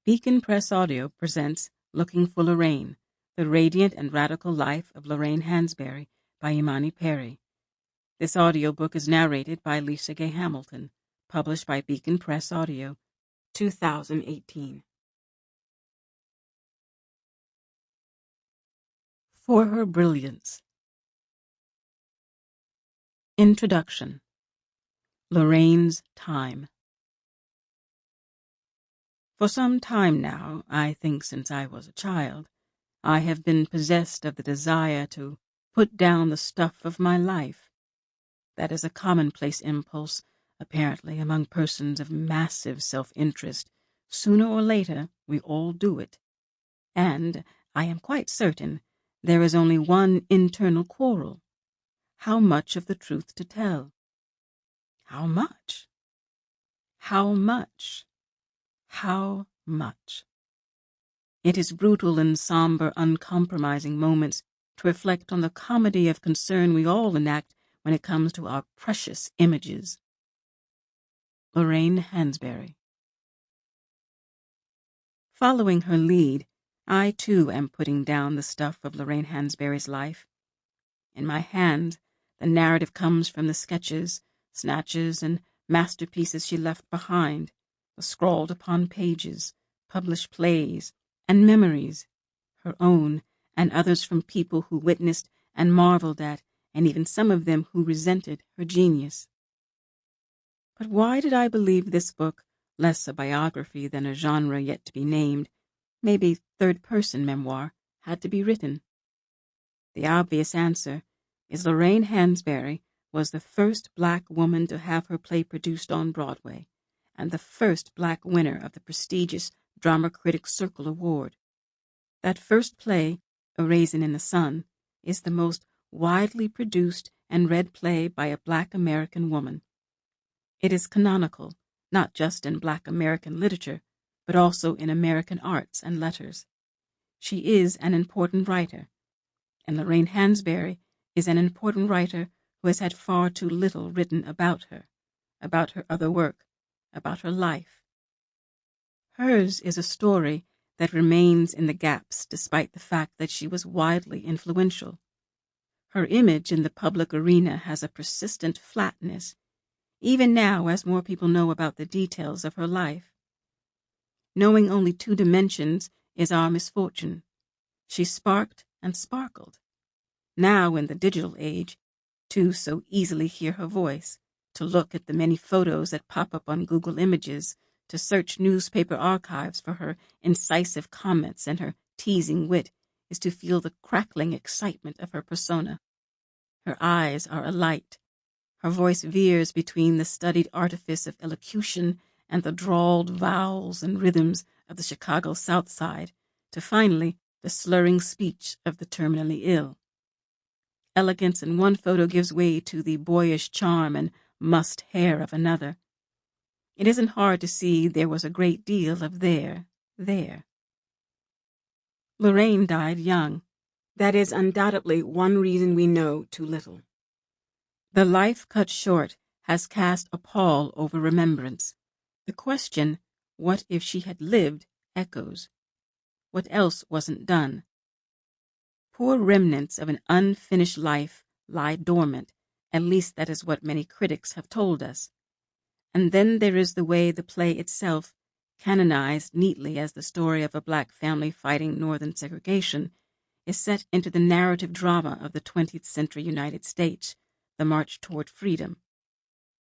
Beacon Press Audio presents Looking for Lorraine, The Radiant and Radical Life of Lorraine Hansberry by Imani Perry. This audiobook is narrated by Lisagay Hamilton, published by Beacon Press Audio, 2018. For Her Brilliance. Introduction. Lorraine's Time. For some time now, I think since I was a child, I have been possessed of the desire to put down the stuff of my life. That is a commonplace impulse, apparently, among persons of massive self-interest. Sooner or later, we all do it. And, I am quite certain, there is only one internal quarrel. How much of the truth to tell? How much? How much? How much? It is brutal in somber, uncompromising moments to reflect on the comedy of concern we all enact when it comes to our precious images. Lorraine Hansberry. Following her lead, I too am putting down the stuff of Lorraine Hansberry's life. In my hand, the narrative comes from the sketches, snatches, and masterpieces she left behind, the scrawled-upon pages, published plays, and memories, her own and others from people who witnessed and marveled at, and even some of them who resented her genius. But why did I believe this book, less a biography than a genre yet to be named, maybe third-person memoir, had to be written? The obvious answer is Lorraine Hansberry was the first black woman to have her play produced on Broadway, and the first black winner of the prestigious Drama Critics Circle Award. That first play, A Raisin in the Sun, is the most widely produced and read play by a black American woman. It is canonical, not just in black American literature, but also in American arts and letters. She is an important writer, and Lorraine Hansberry is an important writer who has had far too little written about her other work, about her life. Hers is a story that remains in the gaps despite the fact that she was widely influential. Her image in the public arena has a persistent flatness, even now as more people know about the details of her life. Knowing only two dimensions is our misfortune. She sparked and sparkled. Now, in the digital age, to so easily hear her voice, to look at the many photos that pop up on Google Images, to search newspaper archives for her incisive comments and her teasing wit, is to feel the crackling excitement of her persona. Her eyes are alight. Her voice veers between the studied artifice of elocution and the drawled vowels and rhythms of the Chicago South Side, to finally the slurring speech of the terminally ill. Elegance in one photo gives way to the boyish charm and mussed hair of another. It isn't hard to see there was a great deal of there. Lorraine died young. That is undoubtedly one reason we know too little. The life cut short has cast a pall over remembrance. The question, what if she had lived, echoes. What else wasn't done? Poor remnants of an unfinished life lie dormant, at least that is what many critics have told us. And then there is the way the play itself, canonized neatly as the story of a black family fighting Northern segregation, is set into the narrative drama of the 20th century United States, the march toward freedom.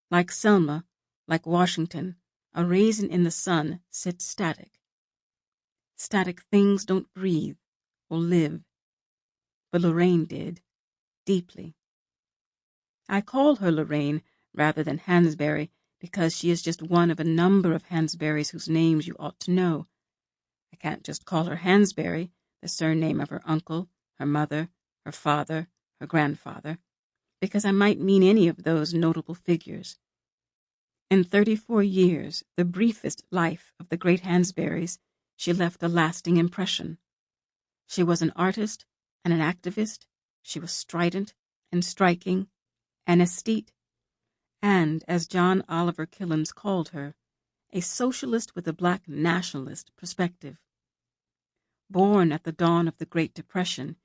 Like Selma, like Washington, A Raisin in the Sun sits static. Static things don't breathe or live. But Lorraine did, deeply. I call her Lorraine rather than Hansberry because she is just one of a number of Hansberrys whose names you ought to know. I can't just call her Hansberry, the surname of her uncle, her mother, her father, her grandfather, because I might mean any of those notable figures. In 34 years, the briefest life of the great Hansberrys, she left a lasting impression. She was an artist and an activist. She was strident and striking, an aesthete, and, as John Oliver Killens called her, a socialist with a black nationalist perspective. Born at the dawn of the Great Depression,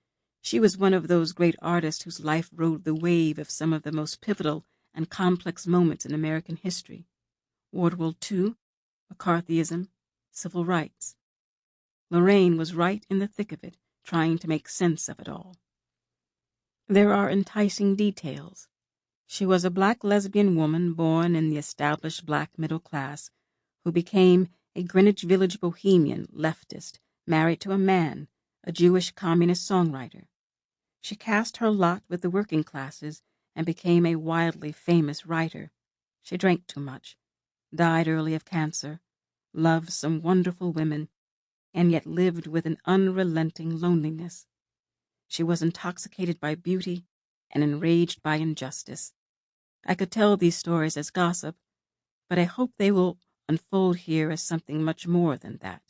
she was one of those great artists whose life rode the wave of some of the most pivotal and complex moments in American history: World War II, McCarthyism, civil rights. Lorraine was right in the thick of it, trying to make sense of it all. There are enticing details. She was a black lesbian woman born in the established black middle class who became a Greenwich Village bohemian leftist married to a man, a Jewish communist songwriter. She cast her lot with the working classes and became a wildly famous writer. She drank too much, died early of cancer, loved some wonderful women, and yet lived with an unrelenting loneliness. She was intoxicated by beauty and enraged by injustice. I could tell these stories as gossip, but I hope they will unfold here as something much more than that.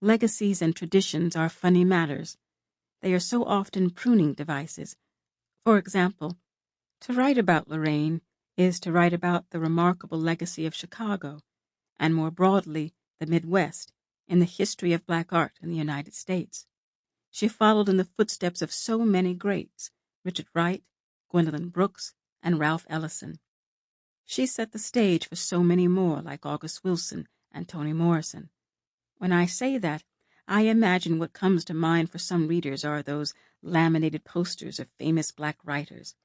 Legacies and traditions are funny matters. They are so often pruning devices. For example, to write about Lorraine is to write about the remarkable legacy of Chicago, and more broadly, the Midwest, in the history of black art in the United States. She followed in the footsteps of so many greats: Richard Wright, Gwendolyn Brooks, and Ralph Ellison. She set the stage for so many more, like August Wilson and Toni Morrison. When I say that, I imagine what comes to mind for some readers are those laminated posters of famous black writers.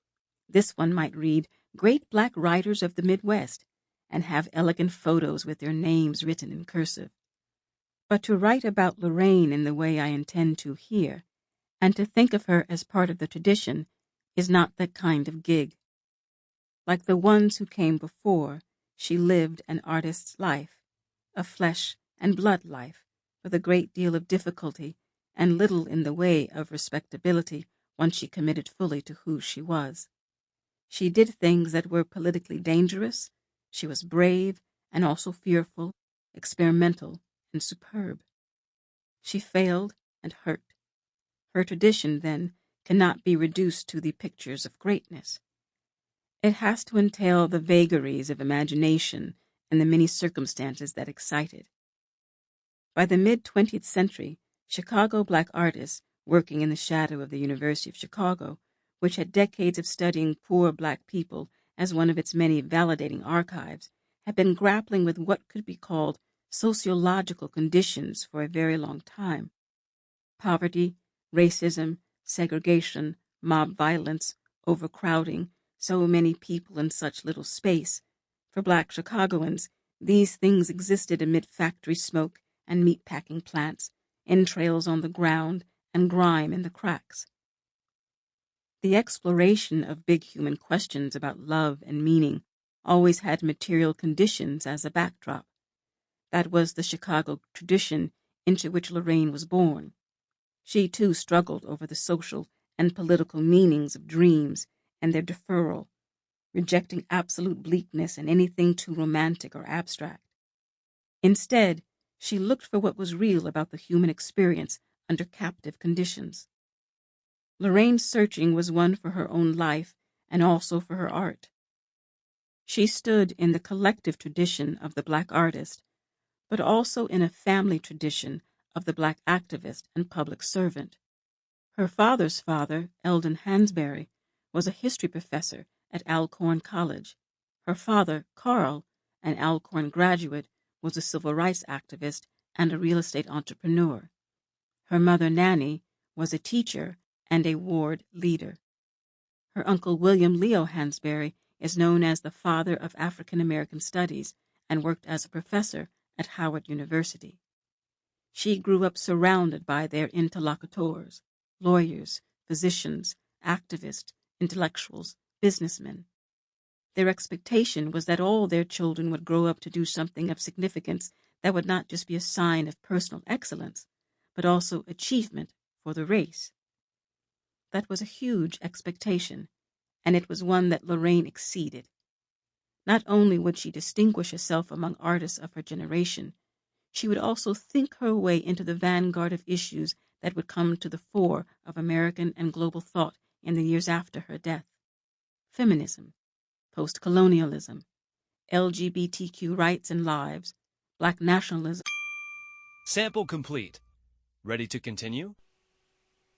This one might read, "Great Black Writers of the Midwest," and have elegant photos with their names written in cursive. But to write about Lorraine in the way I intend to here, and to think of her as part of the tradition, is not that kind of gig. Like the ones who came before, she lived an artist's life, a flesh and blood life, with a great deal of difficulty and little in the way of respectability once she committed fully to who she was. She did things that were politically dangerous. She was brave and also fearful, experimental, and superb. She failed and hurt. Her tradition, then, cannot be reduced to the pictures of greatness. It has to entail the vagaries of imagination and the many circumstances that excite it. By the mid-20th century, Chicago black artists, working in the shadow of the University of Chicago, which had decades of studying poor black people as one of its many validating archives, had been grappling with what could be called sociological conditions for a very long time. Poverty, racism, segregation, mob violence, overcrowding, so many people in such little space. For black Chicagoans, these things existed amid factory smoke and meatpacking plants, entrails on the ground, and grime in the cracks. The exploration of big human questions about love and meaning always had material conditions as a backdrop. That was the Chicago tradition into which Lorraine was born. She, too, struggled over the social and political meanings of dreams and their deferral, rejecting absolute bleakness and anything too romantic or abstract. Instead, she looked for what was real about the human experience under captive conditions. Lorraine's searching was one for her own life and also for her art. She stood in the collective tradition of the black artist, but also in a family tradition of the black activist and public servant. Her father's father, Eldon Hansberry, was a history professor at Alcorn College. Her father, Carl, an Alcorn graduate, was a civil rights activist and a real estate entrepreneur. Her mother, Nanny, was a teacher and a ward leader. Her uncle, William Leo Hansberry, is known as the father of African American studies and worked as a professor at Howard University. She grew up surrounded by their interlocutors, lawyers, physicians, activists, intellectuals, businessmen. Their expectation was that all their children would grow up to do something of significance that would not just be a sign of personal excellence, but also achievement for the race. That was a huge expectation, and it was one that Lorraine exceeded. Not only would she distinguish herself among artists of her generation, she would also think her way into the vanguard of issues that would come to the fore of American and global thought in the years after her death: feminism, post-colonialism, LGBTQ rights and lives, Black nationalism. Sample complete. Ready to continue?